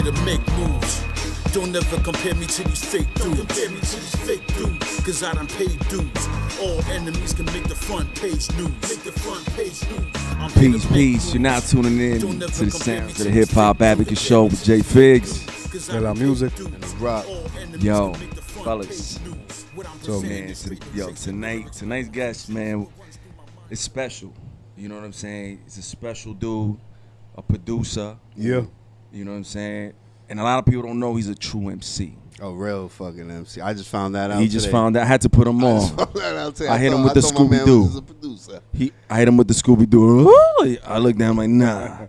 here to make moves. Don't ever compare me to these fake dudes. Cause I done paid dues. All enemies can make the front page news. Peace. You're now tuning in to the sounds of the Hip Hop Advocate Show with J Figs. De La Music and Rock. Yo, fellas. So man, tonight's guest, man, it's special. You know what I'm saying? It's a special dude, a producer. Yeah. You know what I'm saying? And a lot of people don't know he's a true MC. A real fucking MC. I just found that out. He just found out. I had to put him on. I hit him with the Scooby Doo. I hit him with the Scooby Doo. I looked down like, nah.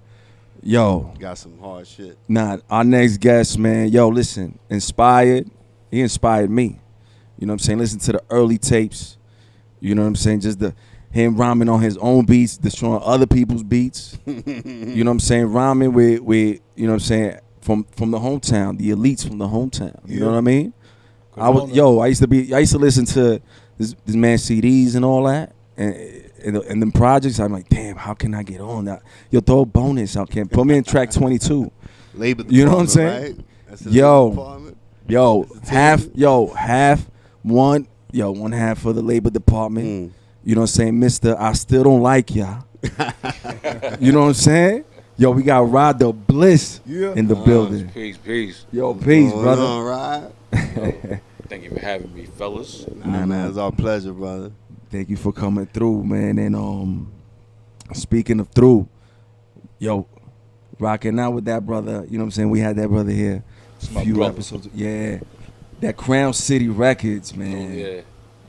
Yo. Got some hard shit. Nah, our next guest, man. Yo, listen. Inspired. He inspired me. You know what I'm saying? Listen to the early tapes. You know what I'm saying? Just him rhyming on his own beats, destroying other people's beats. You know what I'm saying? Rhyming with you know what I'm saying? From the hometown, the elites from the hometown. You know what I mean? I used to listen to this man's CDs and all that, and them projects. I'm like, damn, how can I get on that? Yo, throw a bonus out, can put me in track 22. Labor you know what I'm saying? Right? That's one half for the labor department. You know what I'm saying, Mr. I still don't like y'all. You know what I'm saying? Yo, we got Rod Da Bliss in the building. Peace. Yo, peace, brother. All right. Thank you for having me, fellas. Nah, man, it's our pleasure, brother. Thank you for coming through, man. And speaking of through, yo, rocking out with that brother. You know what I'm saying? We had that brother here a few episodes. Yeah, that Crown City Records, man. Oh, yeah.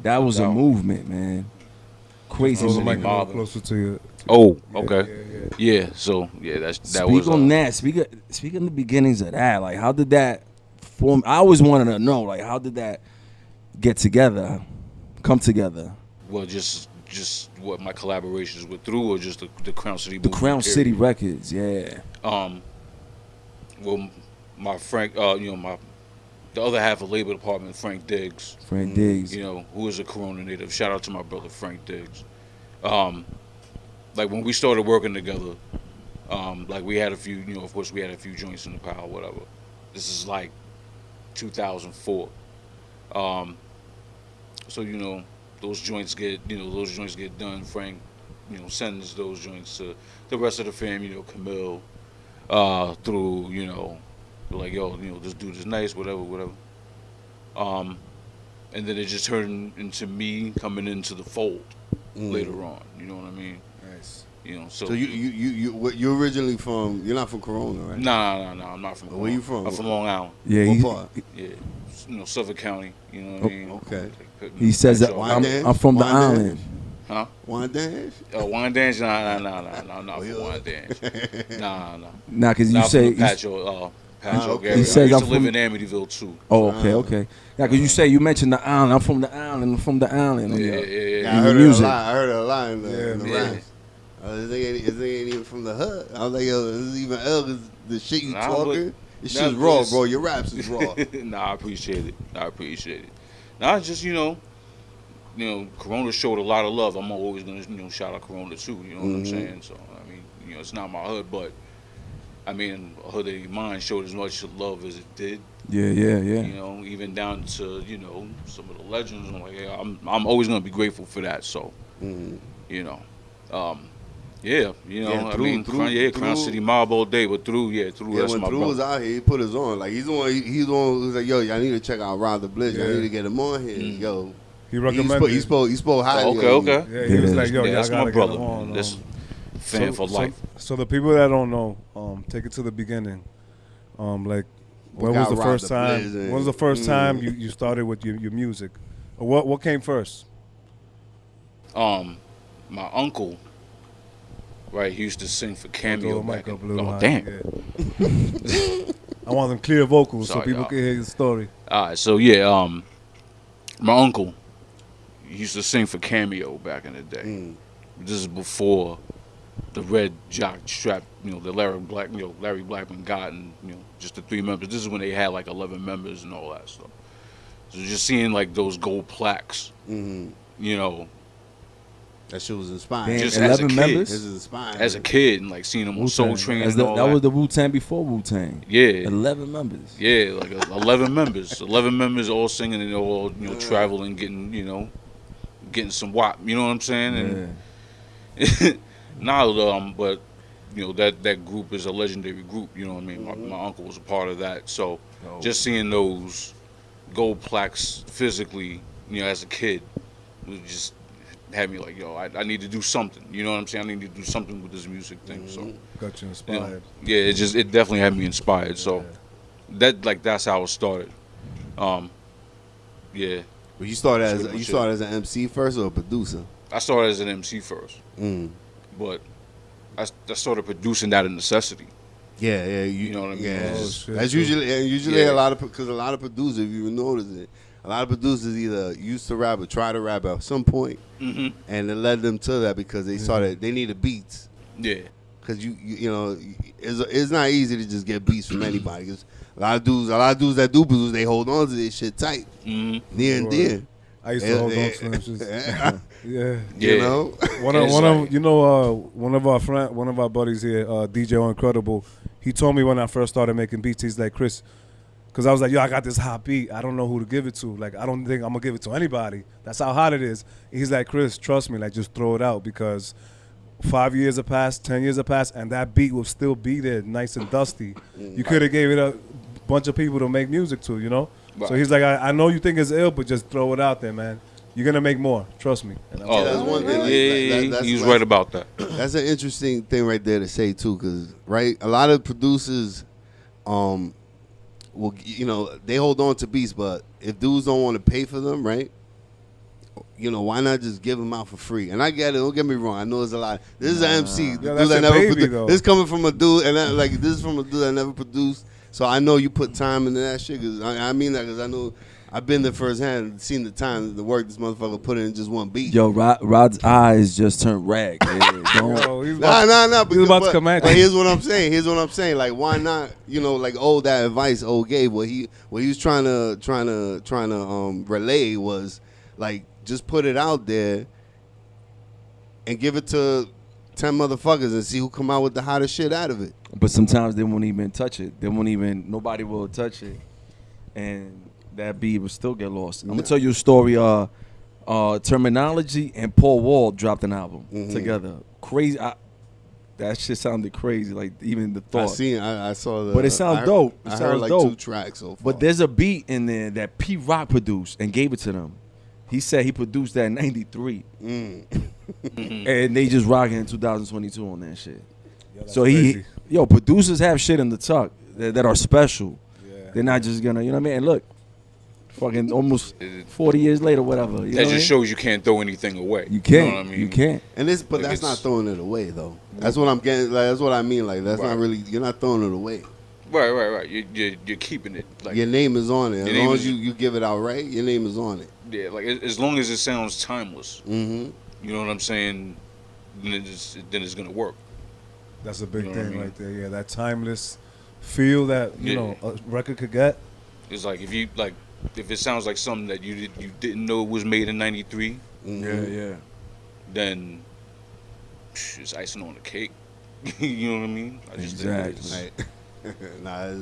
That was a movement, man. Crazy. Closer to you. Oh, okay. Yeah. So that Speak was. on that. Speak on the beginnings of that. Like, how did that form? I always wanted to know, like, how did that come together? Well, just what my collaborations were through, or just the Crown City. The Crown City Records, yeah. Well, my Frank, the other half of labor department, Frank Diggs. You know, who is a Corona native. Shout out to my brother Frank Diggs. Like when we started working together, like we had a few, of course we had a few joints in the pile, whatever. This is like 2004. So those joints get done. Frank, sends those joints to the rest of the fam. Camille, through like this dude is nice, whatever. And then it just turned into me coming into the fold later on. You know what I mean? Nice. So you originally from? You're not from Corona, right? Nah, I'm not from Corona. Where you from? I'm from Long Island. Yeah, what part? Yeah, Suffolk County. You know what I mean? Okay. He says that I'm from the island. Huh? Wyandanch? Oh, Wyandanch? Nah, I'm not from Wyandanch. Nah. Nah, because you say Patchogue area. He says I I'm used to live from in Amityville too. Oh, okay. Yeah, because you mentioned the island. I'm from the island. Yeah, I heard it a lot in the rhymes. This ain't even from the hood. I was like, yo, this is even L, cause the shit you talking, this shit's raw, bro. Your raps is raw. Nah, I appreciate it. Nah, just Corona showed a lot of love. I'm always gonna shout out Corona too. You know what I'm saying? So I mean, it's not my hood, but I mean, a hood of mine showed as much love as it did. Yeah. Even down to some of the legends. I'm like, I'm always gonna be grateful for that. So, Crown City mob all day, but through that's when my Drew brother. was out here, he put us on. Like he's the one who's like, yo, y'all need to check out Rod Da Bliss. Y'all need to get him on here. Yo, he recommended. He spoke highly. Okay. Yeah, he was like, yo, y'all that's gotta my brother. get him on. That's fan for life. So the people that don't know, take it to the beginning. Like, when was the first time? When was the first time you started with your music? Or what came first? My uncle. Right, he used to sing for Cameo back in. Oh, damn. Yeah. I want them clear vocals so people can hear the story. All right, so my uncle used to sing for Cameo back in the day. This is before the red jock strap, the Larry Blackman got, and just the 3 members. This is when they had like 11 members and all that stuff. So just seeing like those gold plaques, That shit was inspired. Damn, Just 11 as a kid. members? This is inspired. As a kid, and like seeing them on Soul Train and all that was the Wu-Tang before Wu-Tang. Yeah. 11 members. Yeah, like 11 members. 11 members all singing and all, traveling, getting some WAP. You know what I'm saying? And but that group is a legendary group. You know what I mean? My uncle was a part of that. So just seeing those gold plaques physically, as a kid, was just had me like, I need to do something. You know what I'm saying? I need to do something with this music thing. So got you inspired. Yeah, it definitely had me inspired. So that's how it started. Yeah. Well, you started as an MC first or a producer? I started as an MC first, but I started producing out of necessity. Yeah, you know what I mean. Yeah, that's usually a lot of producers. If you notice it, a lot of producers either used to rap or try to rap at some point, and it led them to that because they saw that they needed beats. Yeah, because it's not easy to just get beats from anybody. Cause a lot of dudes that do produce, they hold on to this shit tight, near and dear. I used to hold on to them shit. Yeah, you know. One of our buddies here, DJ Incredible, he told me when I first started making beats, he's like, Chris, because I was like, I got this hot beat, I don't know who to give it to. Like, I don't think I'm gonna give it to anybody. That's how hot it is. He's like, Chris, trust me, like, just throw it out because 5 years have passed, 10 years have passed, and that beat will still be there, nice and dusty. You could have gave it a bunch of people to make music to, Right. So he's like, I know you think it's ill, but just throw it out there, man. You're gonna make more. Trust me. That's one thing. He was right about that. That's an interesting thing right there to say too, because a lot of producers, will they hold on to beats, but if dudes don't want to pay for them, right? Why not just give them out for free? And I get it. Don't get me wrong. I know there's a lot. This is an MC. That's a baby, though. This coming from a dude, and this is from a dude that never produced. So I know you put time into that shit. Cause I mean that because I know I've been there firsthand, seen the time, the work this motherfucker put in just one beat. Yo, Rod's eyes just turned rag. Yo, he's about to come at you. But here's what I'm saying. Like, why not? That advice old gave. What he was trying to relay was like, just put it out there and give it to 10 motherfuckers and see who come out with the hottest shit out of it. But sometimes they won't even touch it. Nobody will touch it. And that beat will still get lost. I'm going to tell you a story. Terminology and Paul Wall dropped an album together. Crazy. That shit sounded crazy. Like, even the thought. I saw the. But it sounds dope. I heard like dope. 2 tracks so far. But there's a beat in there that P. Rock produced and gave it to them. He said he produced that in 93. And they just rocking in 2022 on that shit. So crazy. Producers have shit in the tuck that are special. Yeah. They're not just gonna, you know what I mean? And look, fucking almost 40 years later, whatever. That just shows you can't throw anything away. You can't. You know what I mean? You can't. And that's not throwing it away though. That's what I'm getting. Like, that's what I mean. Like, that's not really. You're not throwing it away. Right. You're keeping it. Like, your name is on it. As long as you give it out right, your name is on it. Yeah, like as long as it sounds timeless. Mm-hmm. You know what I'm saying? Then it's gonna work. That's a big thing right there. Yeah, that timeless feel that a record could get. It's like if it sounds like something that you didn't know was made in '93. Yeah. Then it's icing on the cake. You know what I mean? I just exactly. Nah,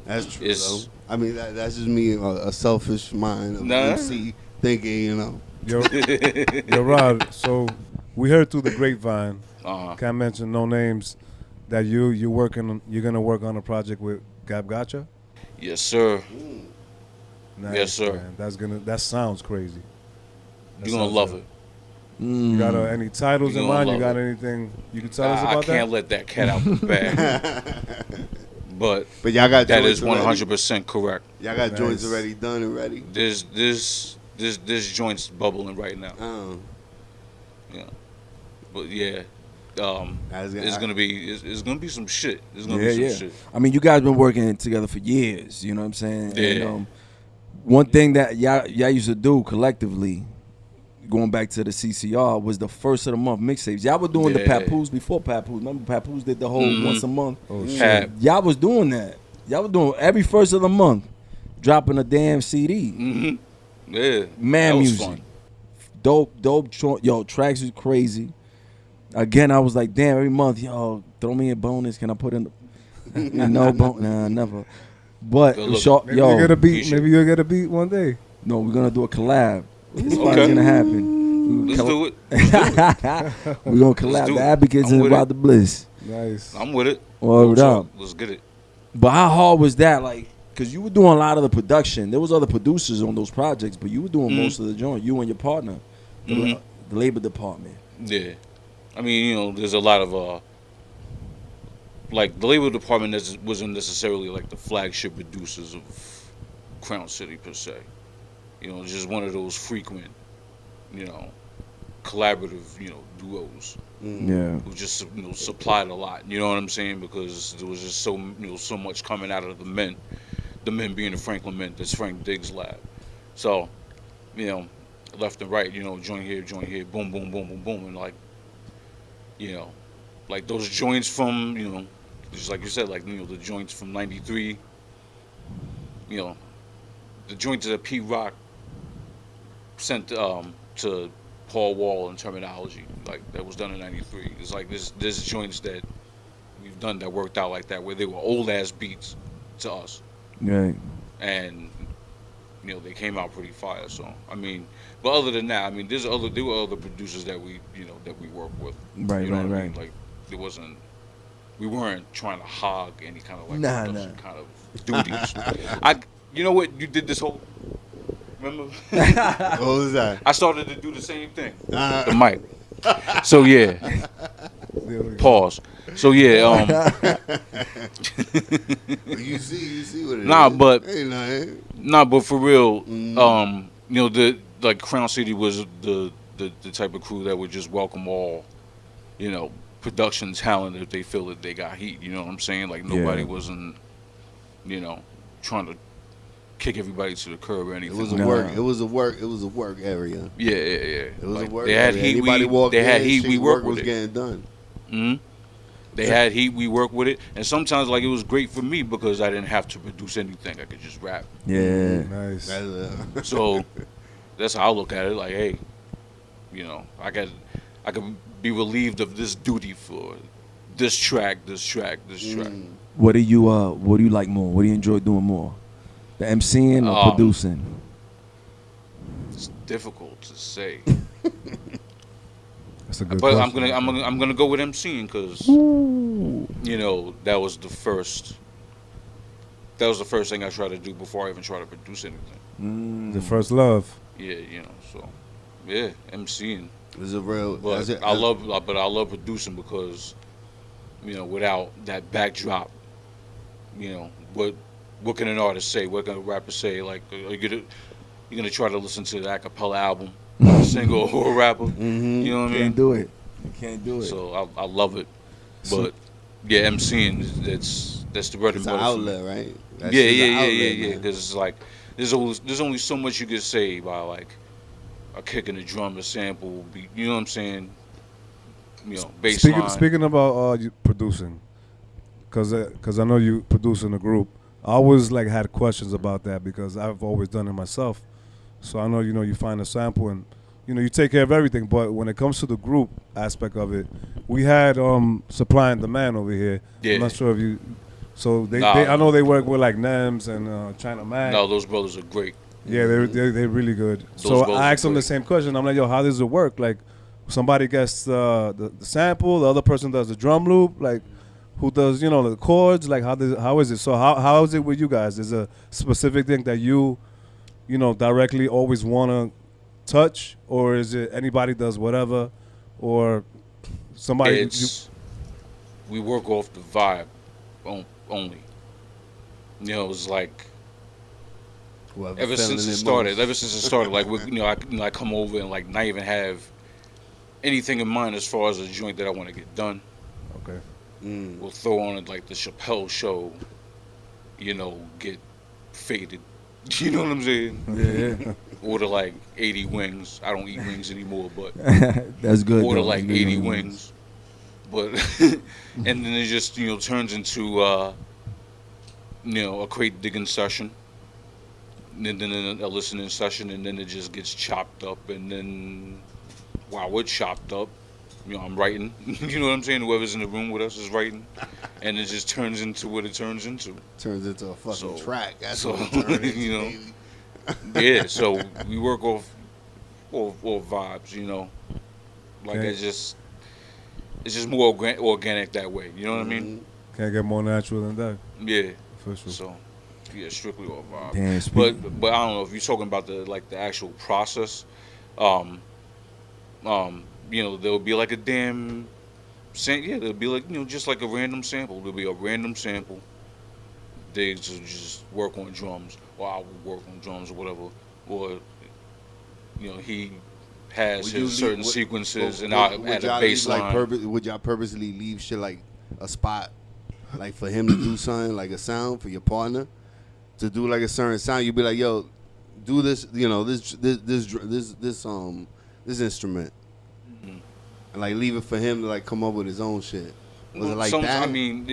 that's true. Though. I mean, that's just me, a selfish mind of MC thinking, Yo, Rod. So we heard through the grapevine. Can't mention no names. That you're gonna work on a project with Gab Gotcha. Yes, sir. Nice, yes, sir. Man. That sounds crazy. You're gonna love it. You got any titles in mind? You got anything you can tell us about that? I can't let that cat out the bag. But y'all got that is 100% correct. Y'all got joints already done and ready. This joint's bubbling right now. Yeah, but yeah, it's gonna be some shit. It's gonna be some shit. I mean, you guys been working together for years. You know what I'm saying? Yeah. And, one thing that y'all used to do collectively, going back to the CCR, was the first of the month mixtapes. Y'all were doing the Papoose before Papoose. Remember Papoose did the whole once a month? Oh, shit. Y'all was doing that. Y'all was doing every first of the month, dropping a damn CD. Yeah. Man that was music. fun. Dope. Yo, tracks is crazy. Again, I was like, damn, every month, yo, throw me a bonus. Can I put in? No bonus. Nah, never. But maybe yo, you get a beat. Maybe you'll get a beat one day. No, we're gonna do a collab. It's gonna happen. Let's do it. We're gonna collab the Advocates and Rod Da Bliss. Nice. I'm with it. Word up. Let's get it. But how hard was that? Like, cause you were doing a lot of the production. There was other producers on those projects, but you were doing most of the joint. You and your partner, the labor department. Yeah, I mean, there's a lot of like the labor department wasn't necessarily like the flagship producers of Crown City per se. It's just one of those frequent, collaborative, duos. Yeah. Who just supplied a lot. You know what I'm saying? Because there was just so much coming out of the men being the Franklin Mint. That's Frank Diggs' lab. So, left and right. Joint here, boom, boom, boom, boom, boom, and like those joints from just like you said, like the joints from '93. The joints that Pete Rock sent to Paul Wall in Terminology, like that was done in '93. It's like there's joints that we've done that worked out like that, where they were old ass beats to us, right? And they came out pretty fire. So I mean, but other than that, I mean, there were other producers that we work with, right. I mean? Like we weren't trying to hog any kind of like production kind of duties. You know what? You did this whole. Remember? What was that? I started to do the same thing. The mic. So yeah. Pause. So yeah. You see what it is. Nah, but for real, the Crown City was the type of crew that would just welcome all, production talent if they feel that they got heat. You know what I'm saying? Like nobody wasn't, trying to kick everybody to the curb or anything. It was a work area. Yeah. It was a work They had area. heat. They had heat. We work with was it. Getting done. They had heat. We work with it, and sometimes like it was great for me because I didn't have to produce anything. I could just rap. Yeah. Nice. So that's how I look at it. Like, hey, I could be relieved of this duty for this track. What do you like more? What do you enjoy doing more? The emceeing or producing? It's difficult to say. That's a good but question. I'm gonna go with emceeing because that was the first thing I tried to do before I even tried to produce anything. The first love. Yeah, so yeah, emceeing. It's a real. But I love producing because without that backdrop, what can an artist say? What can a rapper say? Like, are you gonna try to listen to the acapella album, single or a rapper? You know what I mean? Can't do it. You can't do it. So I love it, but yeah, emceeing that's the bread and It's butter. an outlet, right? Yeah. Because it's like there's only so much you can say by like a kick in the drum, a sample, beat. You know what I'm saying? Bass line. Speaking about you producing, because I know you produce in a group. I always like had questions about that because I've always done it myself. So I know you find a sample and you take care of everything. But when it comes to the group aspect of it, we had Supply and Demand over here. Yeah. I'm not sure if you. So I know they work with like Nems and China Mac. No, those brothers are great. Yeah, they're really good. Those So brothers I asked are them the great. same question. I'm like, yo, how does it work? Like, somebody gets the sample, the other person does the drum loop, like. Who does the chords? Like how is it? So how is it with you guys? Is a specific thing that you directly always want to touch, or is it anybody does whatever, or somebody? We work off the vibe only. It's like ever since it started, like I come over and like not even have anything in mind as far as a joint that I want to get done. Okay. We'll throw on like the Chappelle Show, get faded. You know what I'm saying? Yeah. Order like 80 wings. I don't eat wings anymore, but that's good. Order like 80 wings. But and then it just turns into a crate digging session. and then a listening session, and then it just gets chopped up, and then while we're chopped up, I'm writing. You know what I'm saying? Whoever's in the room with us is writing, and it just turns into what it turns into. Turns into a fucking track. That's what it turns into, Yeah. So we work off vibes. Like it's just more organic that way. You know what I mean? Can't get more natural than that. Yeah. For sure. So. Yeah, strictly off vibe. Damn, but I don't know if you're talking about the actual process. There'll be like a damn, there'll be like just like a random sample. There'll be a random sample. Diggs will just work on drums, or I will work on drums or whatever, or he has his certain sequences, and I'll add a bass line. Would y'all purposely leave shit like a spot, like for him to do something like a sound for your partner? To do like a certain sound, you'd be like, "Yo, do this, this instrument," and like leave it for him to like come up with his own shit. Was it like that? I mean,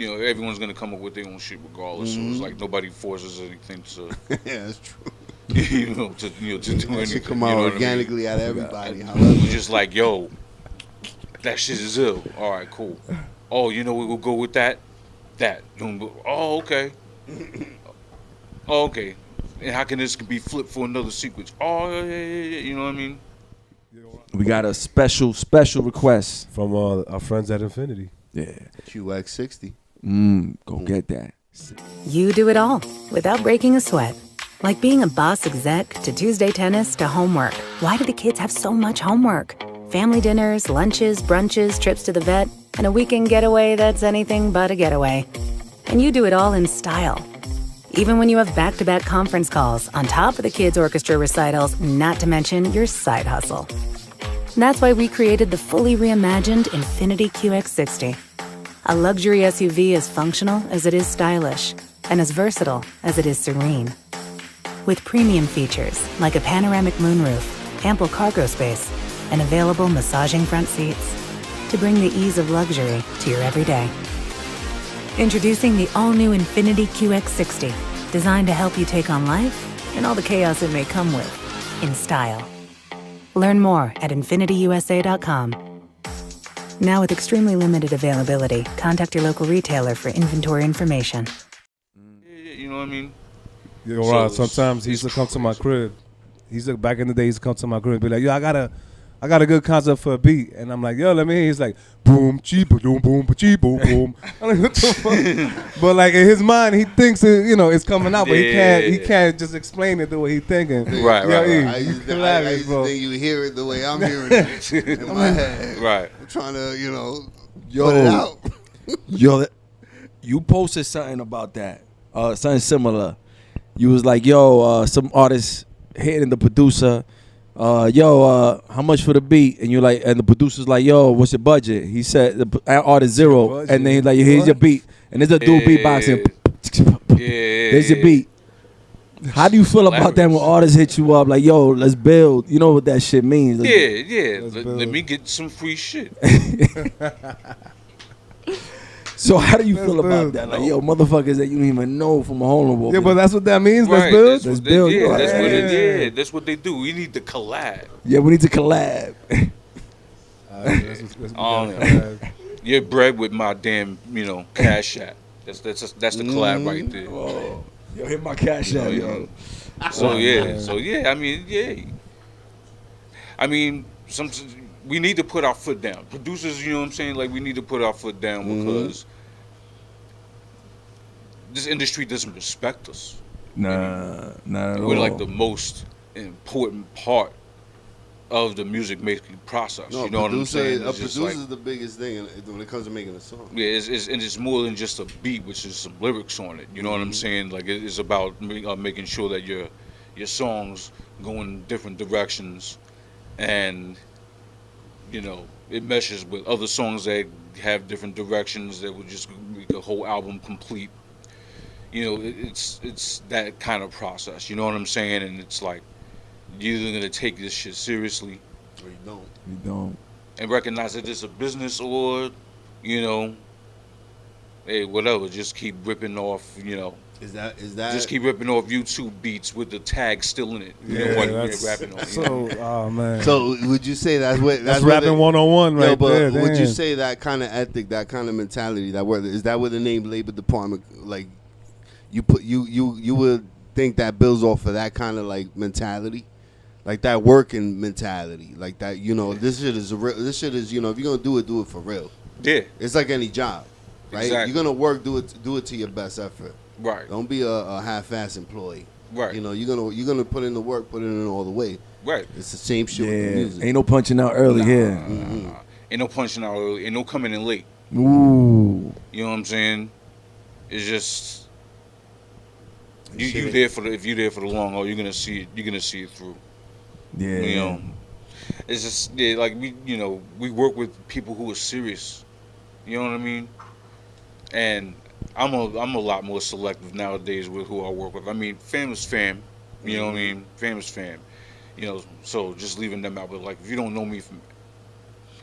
everyone's gonna come up with their own shit regardless. So it's like nobody forces anything to. Yeah, that's true. To do anything. It should come out organically out of everybody. We're just like, yo, that shit is ill. All right, cool. Oh, we'll go with that. Oh, okay. Oh, okay. And how can this be flipped for another sequence? Oh, yeah. You know what I mean? We got a special request from our friends at Infinity. Yeah. QX60. Go get that. You do it all without breaking a sweat. Like being a boss exec to Tuesday tennis to homework. Why do the kids have so much homework? Family dinners, lunches, brunches, trips to the vet, and a weekend getaway that's anything but a getaway. And you do it all in style. Even when you have back-to-back conference calls on top of the kids' orchestra recitals, not to mention your side hustle. That's why we created the fully reimagined Infiniti QX60. A luxury SUV as functional as it is stylish, and as versatile as it is serene. With premium features like a panoramic moonroof, ample cargo space, and available massaging front seats to bring the ease of luxury to your everyday. Introducing the all-new Infiniti QX60, designed to help you take on life and all the chaos it may come with, in style. Learn more at InfinityUSA.com. Now with extremely limited availability, contact your local retailer for inventory information. You know what I mean? Yo, Rod, sometimes he used to come to my crib. Back in the day, he used to come to my crib and be like, yo, I got a good concept for a beat. And I'm like, yo, let me hear. He's like, boom, chee, boom, boom, chee, boom, boom. I'm like, what the fuck? But like in his mind, he thinks it's coming out, but he can't just explain it the way he's thinking. Right. I used to think you hear it the way I'm hearing it in my head. Right. I'm trying to, put it out. Yo, you posted something about that, something similar. You was like, yo, some artists hitting the producer, how much for the beat? And you're like, and the producer's like, yo, what's your budget? He said the artist $0, and then he's like, here's your beat, and there's a dude beatboxing. There's your beat. How do you feel about that when artists hit you up like, yo, let's build? You know what that shit means? Let me get some free shit. So how do you feel about that? Like, yo, motherfuckers that you don't even know from a hole. Yeah, but that's what that means. Right. Let's build. That's what they do. We need to collab. Yeah, we need to collab. You're bred with my damn, Cash App. That's the collab right there. Oh, yo, hit my Cash App, yo. I mean, we need to put our foot down. Producers, you know what I'm saying? Like, we need to put our foot down because this industry doesn't respect us. Nah, not at all. We're like the most important part of the music making process. No, you know what I'm saying? A producer is the biggest thing when it comes to making a song. Yeah, it's more than just a beat, which is some lyrics on it. You know what I'm saying? Like, it's about making sure that your songs go in different directions, and it meshes with other songs that have different directions that would just make the whole album complete. It's that kind of process. You know what I'm saying? And it's like, you're either gonna take this shit seriously, or you don't. You don't. And recognize that it's a business, or, hey, whatever, just keep ripping off, Is that just keep ripping off YouTube beats with the tag still in it. That's rapping on. So, oh man. So would you say that's rapping 101 right there? Would you say that kind of ethic, that kind of mentality, is that where the name labor department, like you would think that builds off of that kind of like mentality, like that working mentality, like that this shit is if you're gonna do it for real. Yeah, it's like any job, right? Exactly. You're gonna work, do it to your best effort. Right. Don't be a half-ass employee. Right. You're gonna put in the work, put it in all the way. Right. It's the same shit with the music. Ain't no punching out early here. Nah. Ain't no punching out early. Ain't no coming in late. Ooh. You know what I'm saying? It's just you there for if you're there for the long haul, you're gonna see it. You're gonna see it through. Yeah. You know. It's just like we work with people who are serious. You know what I mean? And I'm a lot more selective nowadays with who I work with. I mean, fam is fam. You know what I mean? Fam is fam. So just leaving them out. But like, if you don't know me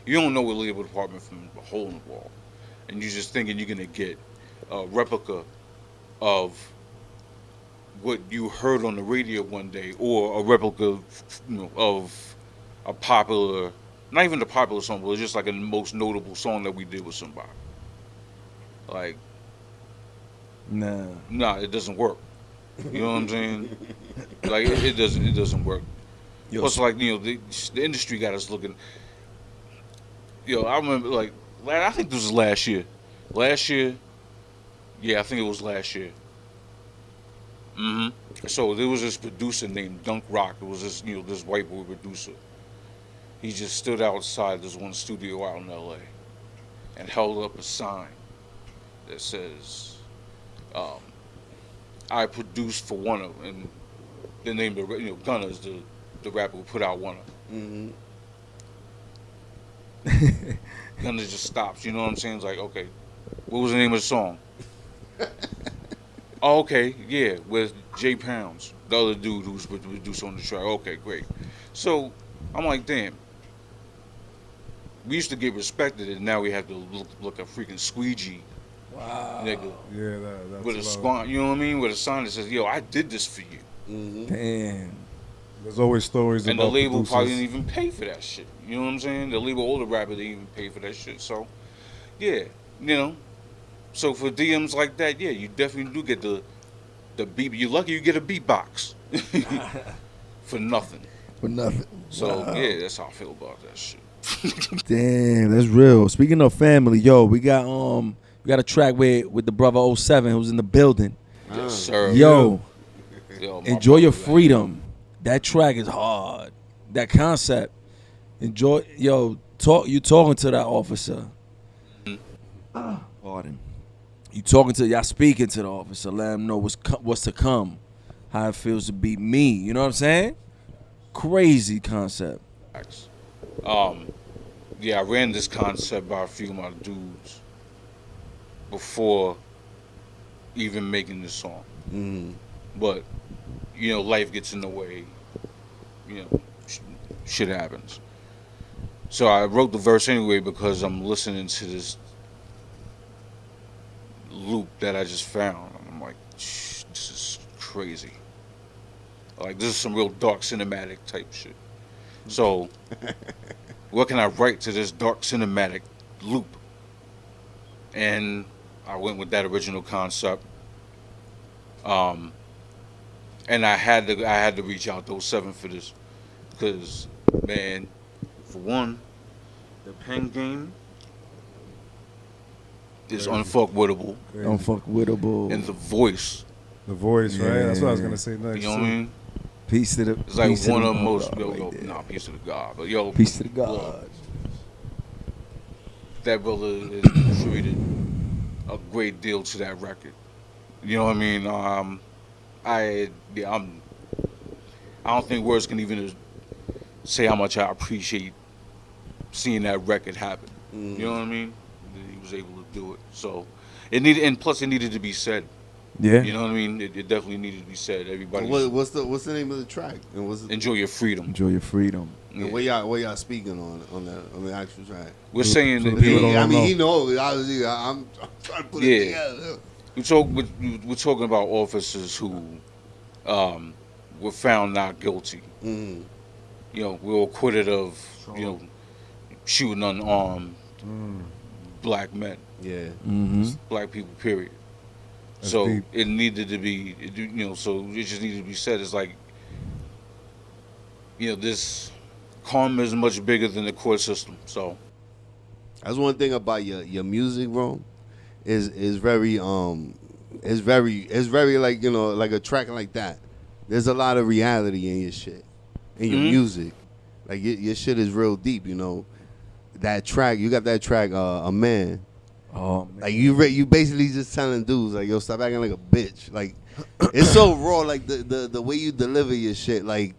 you don't know a label department from a hole in the wall, and you're just thinking you're gonna get a replica of what you heard on the radio one day, or a replica, of a popular, not even a popular song, but it's just like a most notable song that we did with somebody. Like. Nah, it doesn't work. You know what I'm saying? Like it doesn't work. Plus, like the industry got us looking. I remember I think this was last year. Yeah, I think it was last year. So there was this producer named Dunk Rock. It was this white boy producer. He just stood outside this one studio out in L.A. and held up a sign that says. I produced for one of them, and the name of Gunna is the rapper who put out one of them. Gunna just stops, you know what I'm saying? It's like, okay, what was the name of the song? Oh, okay, yeah, with Jay Pounds, the other dude who's produced on the track. Okay, great. So I'm like, damn. We used to get respected, and now we have to look a freaking squeegee. Wow. Nigga. Yeah, that's with a squad, you know what I mean? With a sign that says, "Yo, I did this for you." Damn. There's always stories and about the label producers. probably didn't even pay for that shit. You know what I'm saying? The label, older rapper, didn't even pay for that shit. So, yeah, So for DMs like that, yeah, you definitely do get the beat. You're lucky you get a beatbox for nothing. So yeah, that's how I feel about that shit. Damn, that's real. Speaking of family, we got a track with the brother 07 who's in the building. Yes, sir. Yo, enjoy your freedom. That track is hard. That concept. Enjoy. You talking to that officer. Pardon. Y'all speaking to the officer. Let him know what's to come. How it feels to be me. You know what I'm saying? Crazy concept. Yeah, I ran this concept by a few of my dudes before even making this song. But, life gets in the way. Shit happens. So I wrote the verse anyway because I'm listening to this loop that I just found. I'm like, this is crazy. Like, this is some real dark cinematic type shit. So, what can I write to this dark cinematic loop? And I went with that original concept. And I had to reach out to 07 for this, because, man, for one, the pen game is unfuckwittable. Unfuckwittable. And the voice. The voice, right? That's what I was gonna say next. You know what I mean? Peace to the. It's like one of the most. Peace to the God. But peace to the God. That brother has contributed a great deal to that record. You know what I mean? I don't think words can even say how much I appreciate seeing that record happen. You know what I mean? He was able to do it. So it needed, and plus it needed to be said. Yeah. You know what I mean? It definitely needed to be said. Everybody. What's the name of the track? And Enjoy Your Freedom. Enjoy Your Freedom. Yeah. And what y'all speaking on the actual track? We're saying that he knows. Obviously, I'm trying to put it together. we're talking about officers who were found not guilty. Mm. You know, we were acquitted of shooting unarmed black men. Yeah. Black people, period. That's so deep. it needed to be, so it just needed to be said. It's like, this karma is much bigger than the court system. So that's one thing about your music, bro. Is very it's very like like a track like that. There's a lot of reality in your shit, in your music. Like your shit is real deep. That track, you got that track, A Man. Oh, man. Like you basically just telling dudes like, yo, stop acting like a bitch. Like it's so raw. Like the way you deliver your shit. Like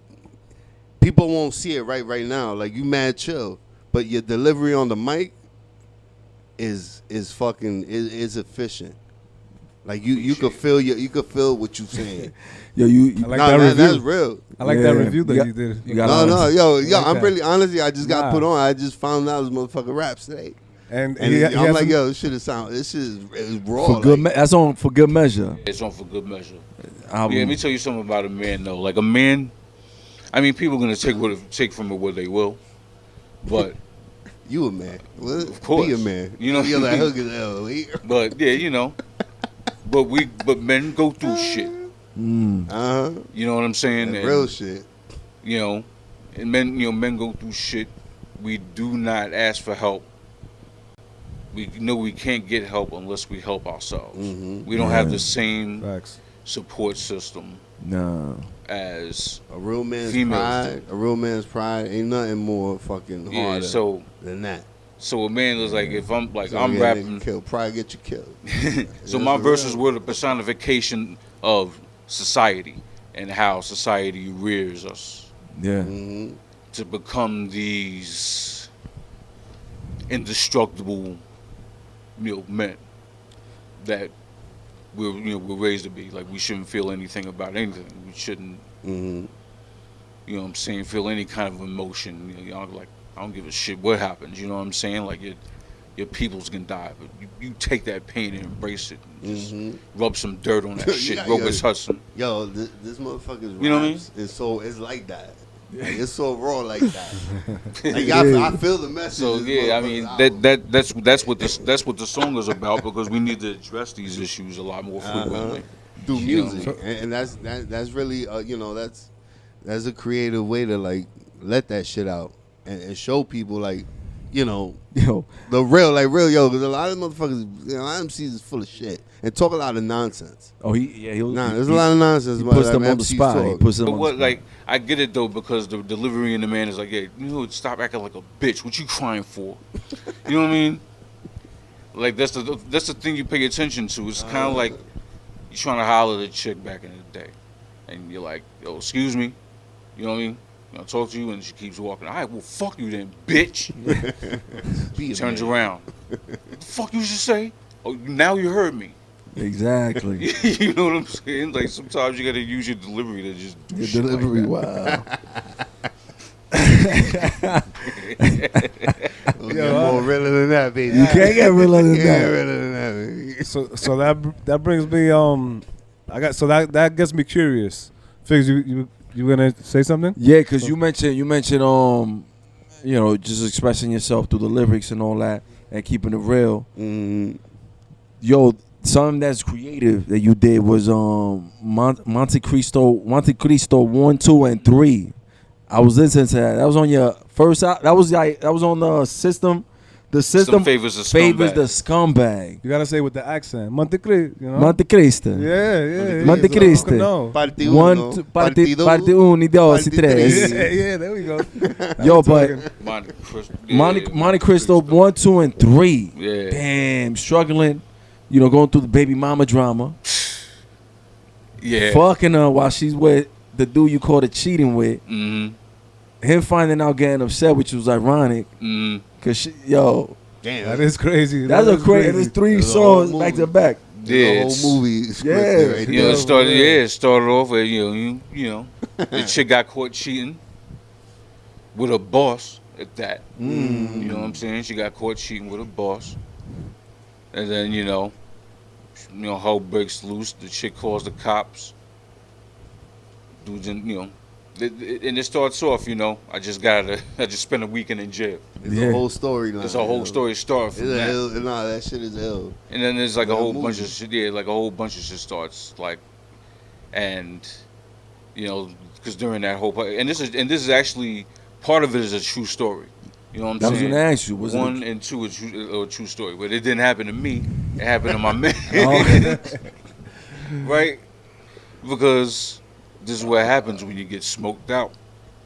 people won't see it right now. Like you mad chill, but your delivery on the mic is fucking is efficient. Like you could feel what you saying. Yo, I like that review. That's real. I like that review that you did. Yo, like I'm that. really honestly, I just got put on. I just found out this motherfucker raps today. And I'm like, yo, this shit is raw. For good, that's on for good measure. it's on for good measure. Let me tell you something about a man, though. Like a man, I mean, people are gonna take from it what they will, but you a man. Well, of course, be a man. You're like hook as hell. But yeah, but men go through shit. You know what I'm saying? And real shit. And men go through shit. We do not ask for help. We know we can't get help unless we help ourselves. We don't have the same support system. No. As a real man's females pride. A real man's pride ain't nothing more fucking harder than that. So a man is like, if I'm like, I'm rapping, pride get you killed. So my verses were the personification of society and how society rears us. Yeah. To become these indestructible, men that we're raised to be. Like we shouldn't feel anything about anything. We shouldn't, feel any kind of emotion. I don't give a shit what happens. You know what I'm saying? Like your peoples can die, but you take that pain and embrace it. And just rub some dirt on that shit. Robert Hudson. Yo, this motherfucker's You know what I mean? It's like that. Like, it's so raw like that. Like I feel the message. So yeah, I mean that's what the song is about, because we need to address these issues a lot more frequently through music, and that's really that's a creative way to like let that shit out and show people like the real because a lot of motherfuckers, a lot of MCs is full of shit and talk a lot of nonsense. There's a lot of nonsense. He puts them on the spot. Like I get it though, because the delivery in the man is like, hey, stop acting like a bitch. What you crying for? You know what I mean? Like that's the thing you pay attention to. It's kind of like you're trying to holler at a chick back in the day, and you're like, yo, excuse me. You know what I mean? I'll talk to you, and she keeps walking. All right, well, fuck you then, bitch. Turns around. What the fuck you just say? Oh, now you heard me. Exactly. You know what I'm saying? Like sometimes you got to use your delivery to just do your shit delivery. Like wow. More realer than that, baby. You can't get realer than that. So that brings me that gets me curious. Figs, you gonna say something? Yeah, because you mentioned just expressing yourself through the lyrics and all that and keeping it real. Yo, something that's creative that you did was Monte Cristo 1, 2, and 3. I was listening to that. That was on your first that was on the system. The system favors the scumbag. You gotta say with the accent. Monte Cristo. Monte Cristo. Yeah. Monte Cristo. No. Parte 1, parte 2, 3. Yeah, there we go. Yo, but Monte Cristo 1, 2, and 3. Yeah. Damn, struggling. Going through the baby mama drama. Yeah. Fucking her while she's with the dude you called it cheating with. Him finding out, getting upset, which was ironic. Cause damn, that is crazy. That's crazy. There's 3 songs back to back. Yeah, the whole movie. It started off with the chick got caught cheating with a boss at that. You know what I'm saying? She got caught cheating with a boss, and then hell breaks loose. The chick calls the cops. Dudes, and it starts off. I just spent a weekend in jail. It's a whole story. It's a whole story start from that. Nah, that shit is ill. And then there's like a whole bunch of shit. Yeah, like a whole bunch of shit starts like, and because during that whole part, and this is actually part of it is a true story. You know what I'm saying? I was gonna ask you. Was 1 and 2 is a true story, but it didn't happen to me. It happened to my man. Right? Because this is what happens when you get smoked out,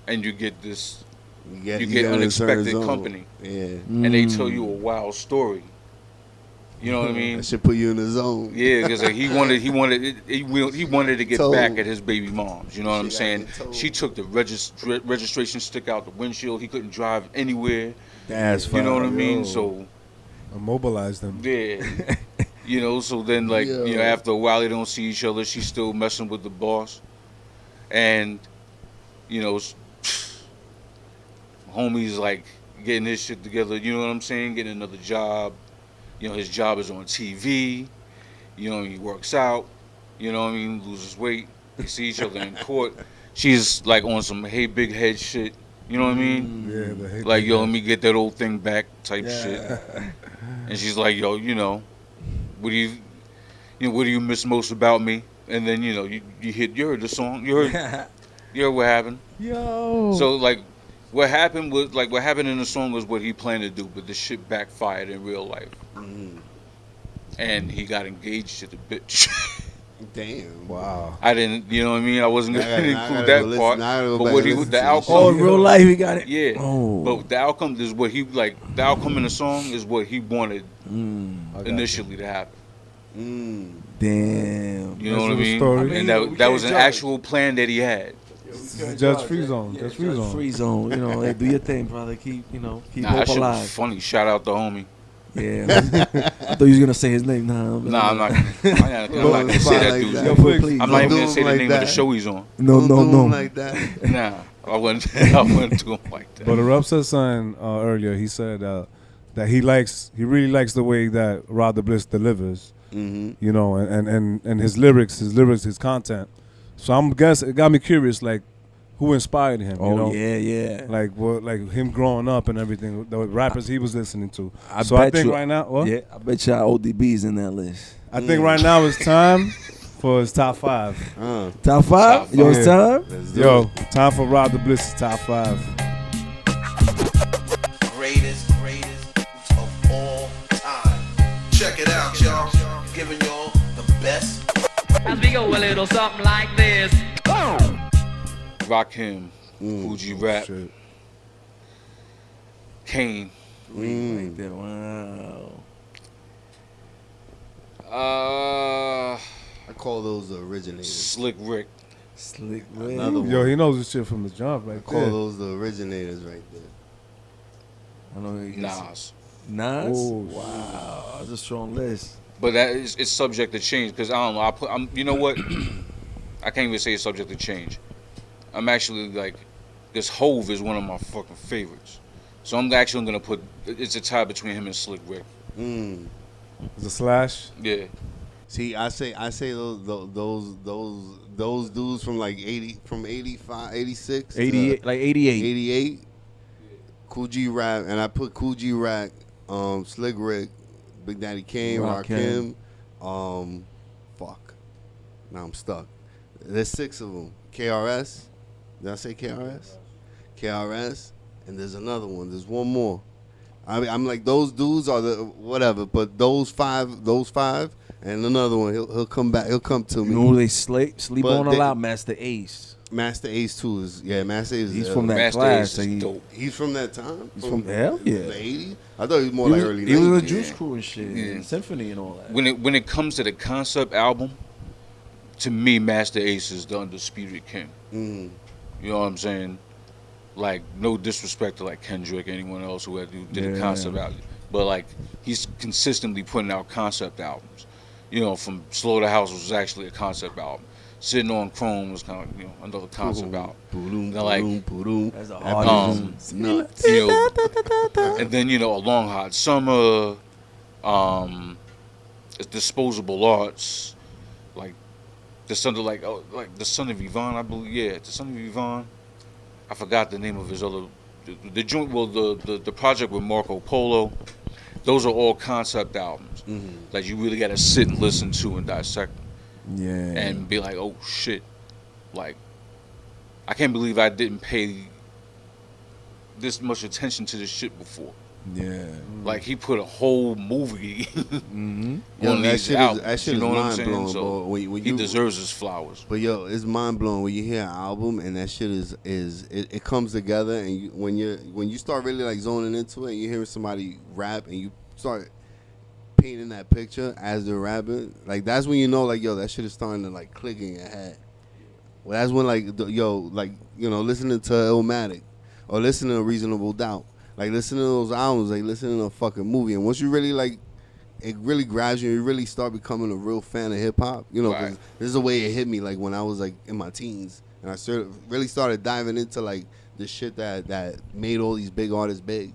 and you get this, you get unexpected company, and they tell you a wild story. You know what I mean? That should put you in the zone. Yeah, because like, he wanted to get back at his baby moms. You know what I'm saying? She took the registration stick out the windshield. He couldn't drive anywhere. That's fine. You know what I mean? So immobilize them. Yeah. So then after a while they don't see each other. She's still messing with the boss, and homie's like getting his shit together. You know what I'm saying? Getting another job. His job is on TV. He works out. Loses weight. They see each other in court. She's like on some hey big head shit. You know what I mean? Yeah, the hate. Like, let me get that old thing back type shit. And she's like, what do you miss most about me? And then you heard the song. You heard what happened. Yo. So like, what happened in the song was what he planned to do, but the shit backfired in real life. Mm-hmm. And he got engaged to the bitch. Damn. Wow. I didn't, you know what I mean? I wasn't going to include that part. But what the outcome. Oh, in real life, he got it? Yeah. Oh. But the outcome is what he, the outcome in the song is what he wanted initially to happen. Damn. You know what I mean? And that was an actual plan that he had. Judge Free Zone. Judge Free Zone. Hey, do your thing, brother. Keep hope that shit alive. was funny. Shout out the homie. Yeah. I thought you was gonna say his name. Nah, I'm not gonna say that dude's name. Please. I'm not even gonna say the name of the show he's on. No. Like that. Nah, I wouldn't do him like that. But Erupt said something earlier. He said that he really likes the way that Rod Da Bliss delivers. Mm-hmm. And his lyrics, his content. So it got me curious, like, who inspired him? Yeah. Like him growing up and everything, the rappers he was listening to. I think right now, what? Yeah, I bet y'all ODB's in that list. I think right now it's time for his top 5. Top 5? Yo, it's time? Yo, time for Rod Da Bliss' top 5. Greatest of all time. Check it out, y'all. Giving y'all the best. As we go a little something like this. Rakim, Fuji Rap, shit. Kane. Like that. Wow. I call those the originators. Slick Rick. Another one. Yo, he knows his shit from the jump right I call there. those the originators right there. I know Nas. Oh, wow. That's a strong list. But it's subject to change because I don't know. You know what? I can't even say it's subject to change. I'm actually like, this Hove is one of my fucking favorites. So I'm actually gonna put it's a tie between him and Slick Rick. It's a slash. Yeah. See, I say those dudes from like 85, 86, 88, like 88. 88. Cool G Rap, and I put Cool G Rap, Slick Rick, Big Daddy Kane, Rakim. Fuck. Now I'm stuck. There's 6 of them. KRS. Did I say KRS? KRS. And there's another one. There's one more. I'm like, those dudes are the whatever, but those five, and another one. He'll come back. He'll come to me. You know who they sleep But on a lot? Master Ace. Master Ace too is Master Ace. He's from that Master class. Ace is dope. He's from that time. He's from hell yeah. The 80s. I thought he was more like early 90s. He was in the Juice Crew and shit, and Symphony and all that. When it comes to the concept album, to me, Master Ace is the undisputed king. Mm-hmm. You know what I'm saying? Like, no disrespect to like Kendrick or anyone else who did a concept album, but like he's consistently putting out concept albums. From Slaughterhouse was actually a concept album. Sitting on Chrome was kind of another concept album. That's a hard nuts. And then A Long Hot Summer, disposable arts, like the son of Yvonne, I believe. Yeah, the son of Yvonne. I forgot the name of his other. The joint. Well, the project with Marco Polo. Those are all concept albums that you really got to sit and listen to and dissect. Yeah. And be like, oh shit, like I can't believe I didn't pay this much attention to this shit before. Yeah. Like he put a whole movie on these albums. That shit you know is what I'm mind saying? blowing, So bro. When he deserves his flowers. But yo, it's mind blowing when you hear an album and that shit it comes together, and when you start really like zoning into it and you hear somebody rap and you start painting that picture as they're rapping, like that's when you know like yo, that shit is starting to like click in your head. Well, that's when like listening to Illmatic or listening to Reasonable Doubt, like listening to those albums, like listening to a fucking movie, and once you really like, it really grabs you. You really start becoming a real fan of hip hop. You know, 'cause this is the way it hit me. Like when I was like in my teens, and I really started diving into like the shit that made all these big artists big.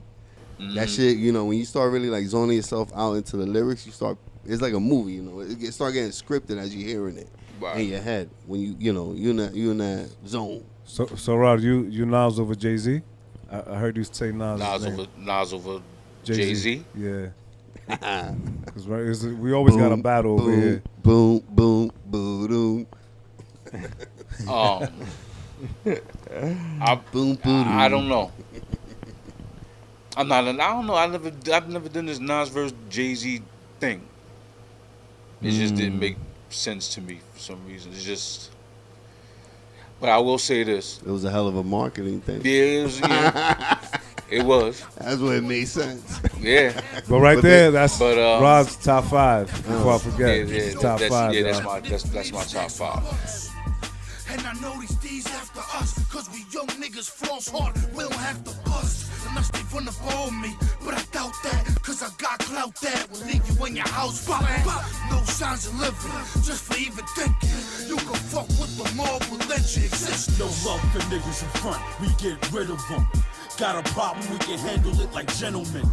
That shit, when you start really like zoning yourself out into the lyrics, it's like a movie, it start getting scripted as you're hearing it in your head when you're in that zone. So Rod, you Nas over Jay-Z? I heard you say Nas over Jay-Z? Yeah. Because we always got a battle over here. Boom, boom, boom, I don't know. I don't know. I've never done this Nas versus Jay-Z thing. It just didn't make sense to me for some reason. It's just. But I will say this. It was a hell of a marketing thing. Yeah, it was. It was. That's what it made sense. Yeah. But that's Rod's top 5. Before I forget, top 5. Yeah, that's my top 5. And I know these D's after us, cause we young niggas floss hard, we don't have to bust. Unless they run up on me, but I doubt that, cause I got clout that will leave you in your house flat. No signs of living, just for even thinking. You can fuck with the mob, will let you exist. No love for niggas in front, we get rid of them. Got a problem, we can handle it like gentlemen.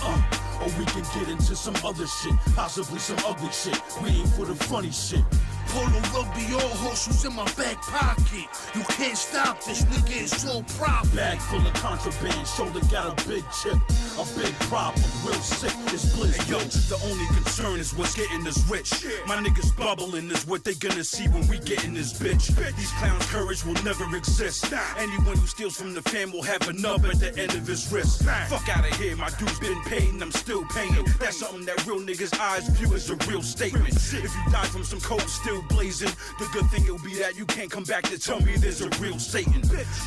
Or we can get into some other shit, possibly some ugly shit. We ain't for the funny shit. Polo rugby, all horseshoes in my back pocket. You can't stop this nigga, it's so proper. Bag full of contraband, shoulder got a big chip. A big problem, real sick, it's Blizz. Hey, yo, the only concern is what's getting us rich. My niggas bubbling is what they gonna see when we get in this bitch. These clowns' courage will never exist. Anyone who steals from the fam will have a nub at the end of his wrist. Fuck out of here, my dude's been paid and I'm still paying. That's something that real niggas' eyes view as a real statement. If you die from some cold still blazing, the good thing it'll be that you can't come back to tell me there's a real Satan.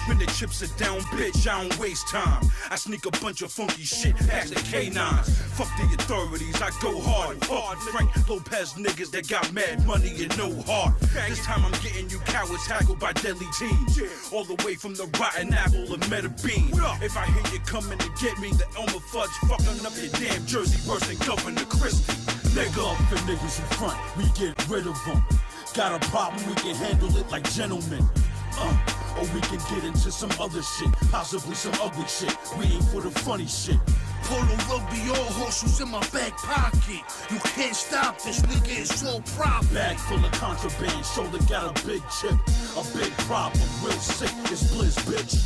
When the chips are down, bitch, I don't waste time. I sneak a bunch of funky shit past the K9s. Fuck the authorities, I go hard. Fuck Frank Lopez niggas that got mad money and no heart. This time I'm getting you cowards tackled by deadly teams. All the way from the rotten apple of Meta Bean. If I hear you coming to get me, the Elmer Fudge fucking up your damn jersey worse than Governor Christie. Nigga up for niggas in front, we get rid of them. Got a problem, we can handle it like gentlemen. Or we can get into some other shit, possibly some ugly shit. We ain't for the funny shit. Polo rugby, all horseshoes in my back pocket. You can't stop this nigga, it's so proper. Bag full of contraband, shoulder got a big chip. A big problem, real sick, it's Blizz, bitch.